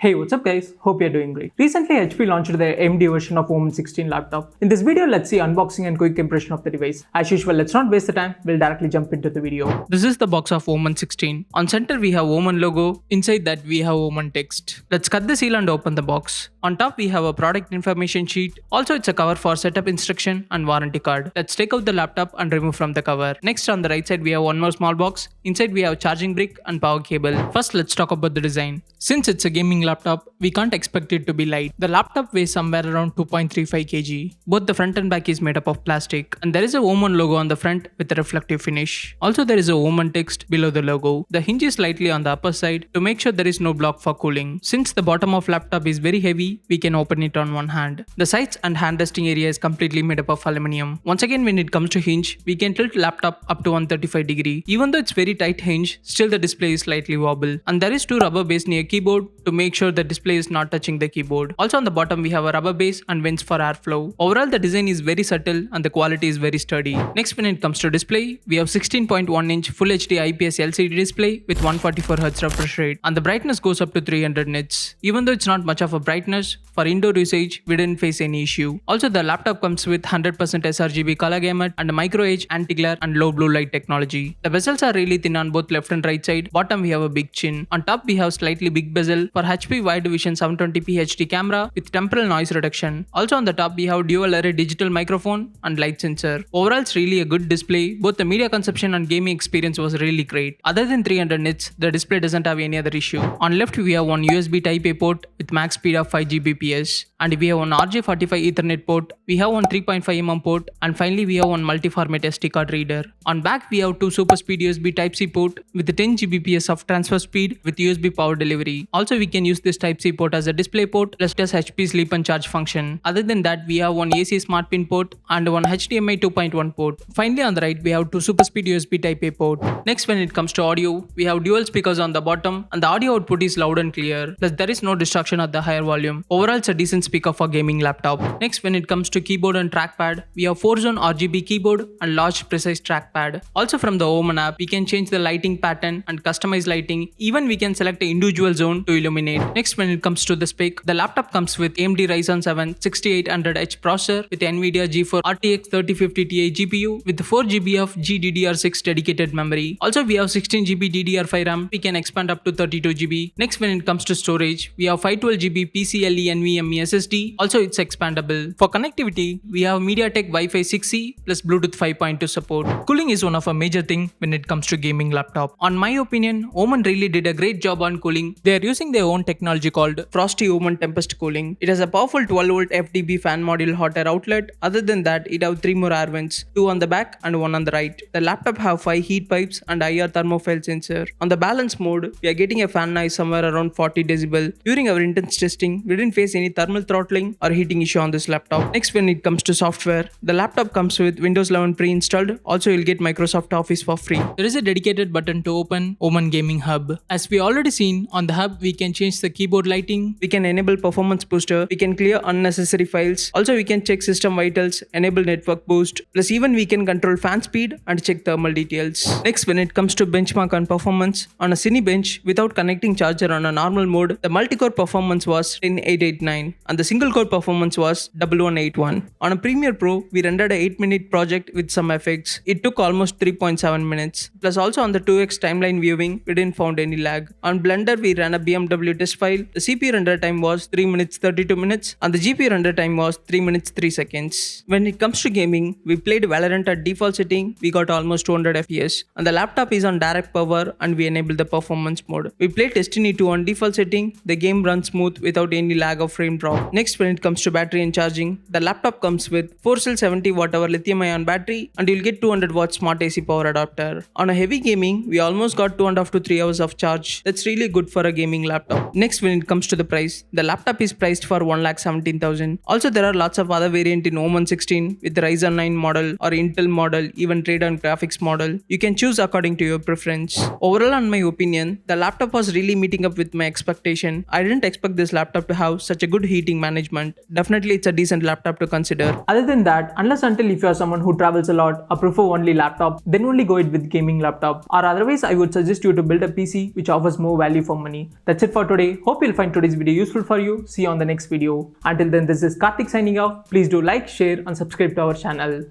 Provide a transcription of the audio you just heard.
Hey, what's up guys? Hope you're doing great. Recently, HP launched their AMD version of Omen 16 laptop. In this video, let's see unboxing and quick impression of the device. As usual, let's not waste the time, we'll directly jump into the video. This is the box of Omen 16. On center, we have Omen logo. Inside that, we have Omen text. Let's cut the seal and open the box. On top, we have a product information sheet. Also, it's a cover for setup instruction and warranty card. Let's take out the laptop and remove from the cover. Next, on the right side, we have one more small box. Inside, we have charging brick and power cable. First, let's talk about the design. Since it's a gaming laptop, we can't expect it to be light. The laptop weighs somewhere around 2.35 kg. Both the front and back is made up of plastic, and there is a Omen logo on the front with a reflective finish. Also, there is a Omen text below the logo. The hinge is slightly on the upper side to make sure there is no block for cooling. Since the bottom of laptop is very heavy, we can open it on one hand. The sides and hand resting area is completely made up of aluminium. Once again, when it comes to hinge, we can tilt laptop up to 135 degree. Even though it's very tight hinge, still the display is slightly wobble. And there is two rubber base near keyboard to make sure the display is not touching the keyboard. Also on the bottom we have a rubber base and vents for airflow. Overall the design is very subtle and the quality is very sturdy. Next, when it comes to display, we have 16.1 inch Full HD IPS LCD display with 144Hz refresh rate, and the brightness goes up to 300 nits. Even though it's not much of a brightness, for indoor usage we didn't face any issue. Also, the laptop comes with 100% sRGB color gamut and a micro edge anti-glare and low blue light technology. The bezels are really thin on both left and right side. Bottom we have a big chin. On top we have slightly big bezel for HP wide vision 720p HD camera with temporal noise reduction. Also on the top we have dual array digital microphone and light sensor. Overall it's really a good display. Both the media consumption and gaming experience was really great. Other than 300 nits, the display doesn't have any other issue. On left we have one USB Type A port with max speed of 5 Gbps, and we have one RJ45 Ethernet port. We have one 3.5mm port, and finally we have one multi-format SD card reader. On back we have two super speed USB Type-C port with 10 Gbps of transfer speed with USB power delivery. Also we can use this Type-C port as a display port plus does HP sleep and charge function. Other than that, we have one AC smart pin port and one HDMI 2.1 port. Finally on the right we have two super speed USB Type A port. Next, when it comes to audio, we have dual speakers on the bottom and the audio output is loud and clear, plus there is no distraction at the higher volume. Overall it's a decent speaker for gaming laptop. Next, when it comes to keyboard and trackpad, we have 4-zone RGB keyboard and large precise trackpad. Also from the Omen app, we can change the lighting pattern and customize lighting. Even we can select an individual zone to illuminate. Next, when it comes to the spec, the laptop comes with AMD Ryzen 7 6800H processor with NVIDIA GeForce RTX 3050 Ti GPU with 4GB of GDDR6 dedicated memory. Also we have 16GB DDR5 RAM. We can expand up to 32GB. Next, when it comes to storage, we have 512GB PCIe NVMe SSD. Also it's expandable. For connectivity, we have MediaTek Wi-Fi 6E plus Bluetooth 5.2 support. Cooling is one of a major thing when it comes to gaming laptop. On my opinion, Omen really did a great job on cooling. They are using their own technology called Frosty Omen Tempest Cooling. It has a powerful 12V FDB fan module hot air outlet. Other than that, it have 3 more air vents, 2 on the back and 1 on the right. The laptop have 5 heat pipes and IR thermophile sensor. On the balance mode, we are getting a fan noise somewhere around 40 decibel. During our intense testing, we didn't face any thermal throttling or heating issue on this laptop. Next, when it comes to software, the laptop comes with Windows 11 pre-installed. Also, you'll get Microsoft Office for free. There is a dedicated button to open Omen Gaming Hub. As we already seen, on the hub, we can change the keyboard lighting. We can enable performance booster. We can clear unnecessary files. Also, we can check system vitals, enable network boost. Plus, even we can control fan speed and check thermal details. Next, when it comes to benchmark on performance, on a Cinebench without connecting charger on a normal mode, the multi-core performance was 10889 and the single core performance was 1181. On a Premiere Pro, we rendered a 8-minute project with some effects. It took almost 3.7 minutes. Plus also on the 2x timeline viewing, we didn't found any lag. On Blender, we ran a BMW test file. The CPU render time was 3 minutes 32 minutes and the GPU render time was 3 minutes 3 seconds. When it comes to gaming, we played Valorant at default setting. We got almost 200 FPS and the laptop is on direct power and we enabled the performance mode. We played Destiny 2 on default setting. The game runs smooth without any lag or frame drop. Next, when it comes to battery and charging, the laptop comes with 4-cell 70Wh lithium-ion battery and you'll get 200W smart AC power adapter. On a heavy gaming, we almost got 2.5 to 3 hours of charge. That's really good for a gaming laptop. Next, when it comes to the price, the laptop is priced for 1,17,000. Also, there are lots of other variants in Omen 16 with Ryzen 9 model or Intel model, even Radeon graphics model. You can choose according to your preference. Overall, on my opinion, the laptop was really meeting up with my expectation. I didn't expect this laptop to have such a good heating management. Definitely it's a decent laptop to consider. Other than that, unless until if you are someone who travels a lot or prefer only laptop, then only go it with gaming laptop. Or otherwise, I would suggest you to build a PC which offers more value for money. That's it for today. way, hope you'll find today's video useful for you. See you on the next video. Until then, this is Karthik signing off. Please do like, share and subscribe to our channel.